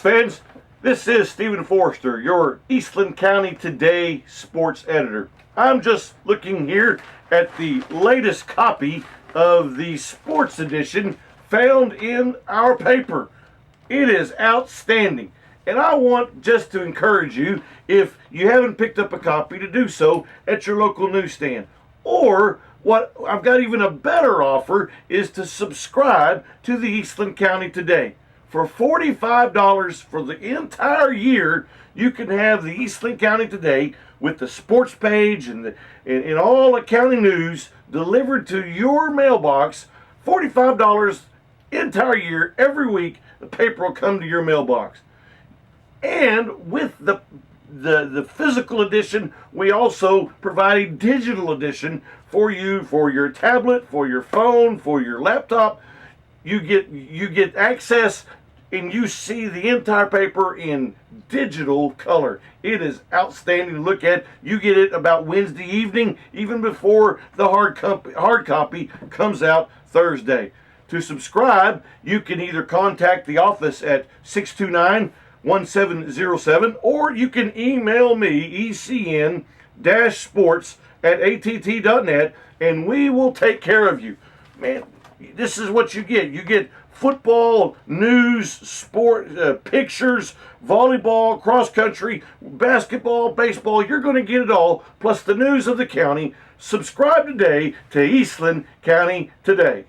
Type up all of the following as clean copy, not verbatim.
fans. This is Stephen Forrester, your Eastland County Today sports editor. I'm just looking here at the latest copy of the sports edition found in our paper. It is outstanding. And I want just to encourage you, if you haven't picked up a copy, to do so at your local newsstand. Or what I've got even a better offer is to subscribe to the Eastland County Today. For $45 for the entire year, you can have the Eastland County Today with the sports page and all the county news delivered to your mailbox. $45 entire year, every week, the paper will come to your mailbox. And with the physical edition, we also provide a digital edition for you, for your tablet, for your phone, for your laptop. You get access and you see the entire paper in digital color. It is outstanding to look at. You get it about Wednesday evening, even before the hard copy comes out Thursday. To subscribe, you can either contact the office at 629-1707, or you can email me, ecn-sports@att.net, and we will take care of you. Man, this is what you get. You get football, news, sport, pictures, volleyball, cross country, basketball, baseball. You're going to get it all, plus the news of the county. Subscribe today to Eastland County Today.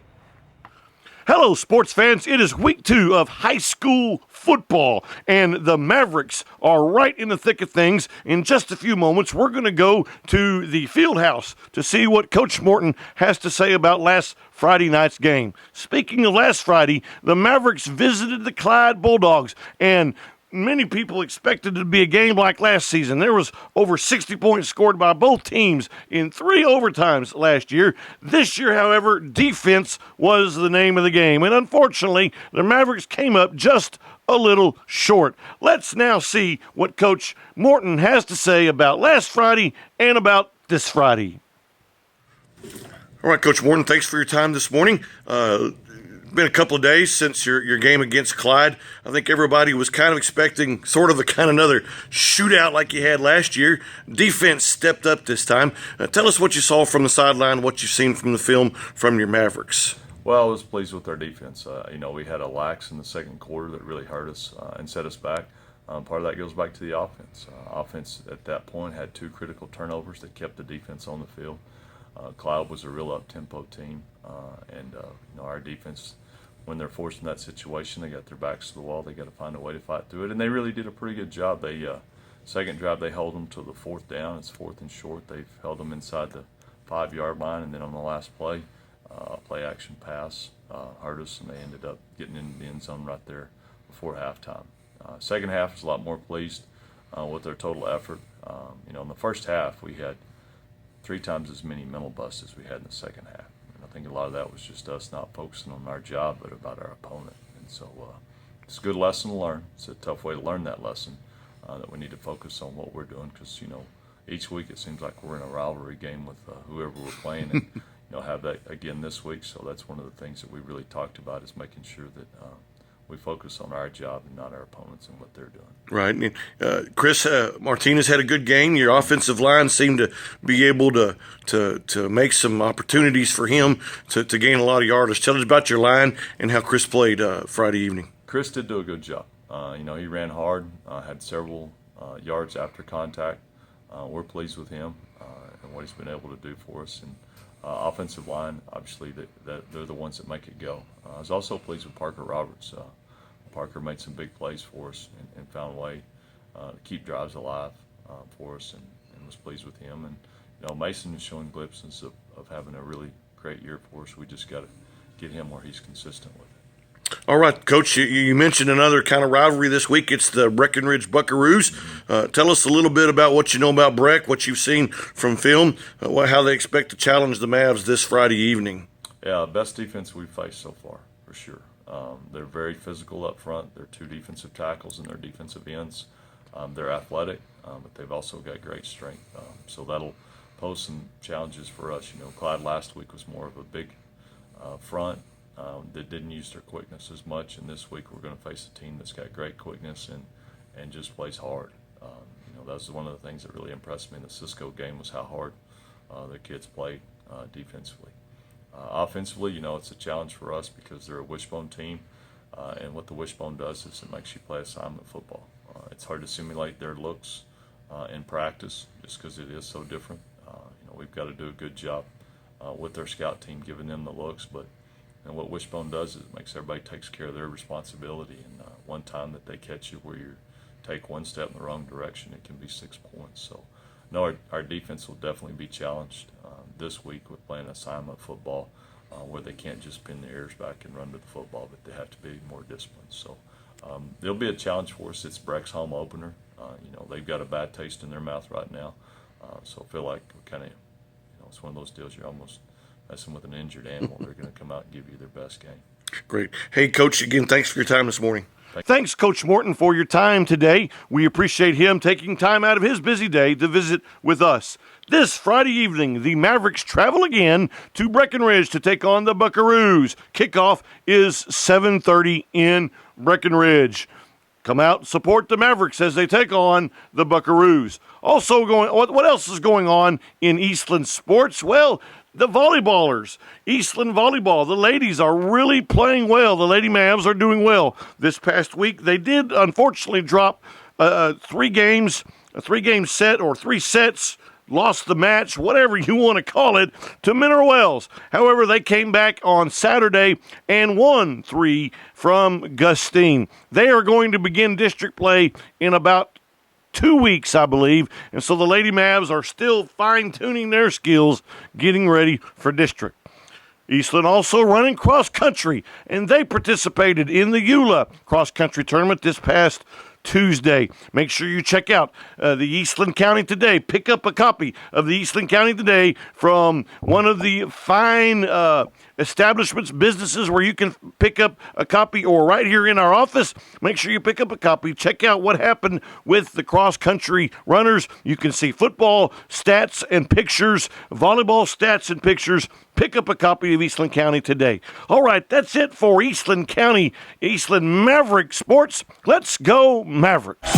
Hello, sports fans. It is week 2 of high school football, and the Mavericks are right in the thick of things. In just a few moments, we're going to go to the field house to see what Coach Morton has to say about last Friday night's game. Speaking of last Friday, the Mavericks visited the Clyde Bulldogs, and many people expected it to be a game like last season. There was over 60 points scored by both teams in 3 overtimes last year. This year, however, defense was the name of the game. And unfortunately, the Mavericks came up just a little short. Let's now see what Coach Morton has to say about last Friday and about this Friday. All right, Coach Morton, thanks for your time this morning. Been a couple of days since your game against Clyde. I think everybody was kind of expecting sort of another shootout like you had last year. Defense stepped up this time. Tell us what you saw from the sideline, what you've seen from the film from your Mavericks. Well, I was pleased with our defense. We had a lax in the second quarter that really hurt us and set us back. Part of that goes back to the offense. Offense at that point had 2 critical turnovers that kept the defense on the field. Clyde was a real up-tempo team, and our defense, when they're forced in that situation, they got their backs to the wall. They got to find a way to fight through it, and they really did a pretty good job. They second drive, they held them to the 4th down. It's 4th and short. They've held them inside the 5-yard line, and then on the last play, play action pass hurt us, and they ended up getting into the end zone right there before halftime. Second half was a lot more pleased with their total effort. In the first half, we had 3 times as many mental busts as we had in the second half. And I think a lot of that was just us not focusing on our job, but about our opponent. And so it's a good lesson to learn. It's a tough way to learn that lesson, that we need to focus on what we're doing, because, each week it seems like we're in a rivalry game with whoever we're playing, and, have that again this week. So that's one of the things that we really talked about, is making sure that we focus on our job and not our opponents and what they're doing. Right. Chris Martinez had a good game. Your offensive line seemed to be able to make some opportunities for him to gain a lot of yardage. Tell us about your line and how Chris played Friday evening. Chris did do a good job. He ran hard, had several yards after contact. We're pleased with him and what he's been able to do for us. And offensive line, obviously, they're the ones that make it go. I was also pleased with Parker Roberts. Parker made some big plays for us and found a way to keep drives alive for us, and was pleased with him. And Mason is showing glimpses of having a really great year for us. We just got to get him where he's consistent with it. All right, Coach, you mentioned another kind of rivalry this week. It's the Breckenridge Buckaroos. Tell us a little bit about what you know about Breck, what you've seen from film, how they expect to challenge the Mavs this Friday evening. Yeah, best defense we've faced so far, for sure. They're very physical up front. They're 2 defensive tackles and their defensive ends. They're athletic, but they've also got great strength. So that'll pose some challenges for us. Clyde last week was more of a big front, that didn't use their quickness as much. And this week we're going to face a team that's got great quickness and just plays hard. That's one of the things that really impressed me in the Cisco game was how hard their kids played defensively. Offensively, it's a challenge for us because they're a wishbone team, and what the wishbone does is it makes you play assignment football. It's hard to simulate their looks in practice just because it is so different. We've got to do a good job with their scout team giving them the looks, but what wishbone does is it makes everybody takes care of their responsibility, and one time that they catch you where you take one step in the wrong direction, it can be 6 points. So, no, our defense will definitely be challenged this week with playing assignment football, where they can't just pin their ears back and run to the football, but they have to be more disciplined. So, it'll be a challenge for us. It's Breck's home opener. They've got a bad taste in their mouth right now, so I feel like we kind of, it's one of those deals you're almost messing with an injured animal. They're going to come out and give you their best game. Great. Hey, Coach, again, thanks for your time this morning. Thanks, Coach Morton, for your time today. We appreciate him taking time out of his busy day to visit with us. This Friday evening, the Mavericks travel again to Breckenridge to take on the Buckaroos. Kickoff is 7:30 in Breckenridge. Come out and support the Mavericks as they take on the Buckaroos. Also what else is going on in Eastland sports? Well, the volleyballers, Eastland volleyball, the ladies are really playing well. The Lady Mavs are doing well. This past week, they did unfortunately drop a three-game set or 3 sets, lost the match, whatever you want to call it, to Mineral Wells. However, they came back on Saturday and won 3 from Gustine. They are going to begin district play in about 2 weeks, I believe, and so the Lady Mavs are still fine-tuning their skills, getting ready for district. Eastland also running cross-country, and they participated in the EULA cross-country tournament this past Tuesday. Make sure you check out the Eastland County Today. Pick up a copy of the Eastland County Today from one of the fine establishments, businesses where you can pick up a copy, or right here in our office. Make sure you pick up a copy. Check out what happened with the cross-country runners. You can see football stats and pictures, volleyball stats and pictures. Pick up a copy of Eastland County Today. All right, that's it for Eastland County, Eastland Maverick Sports. Let's go Mavericks.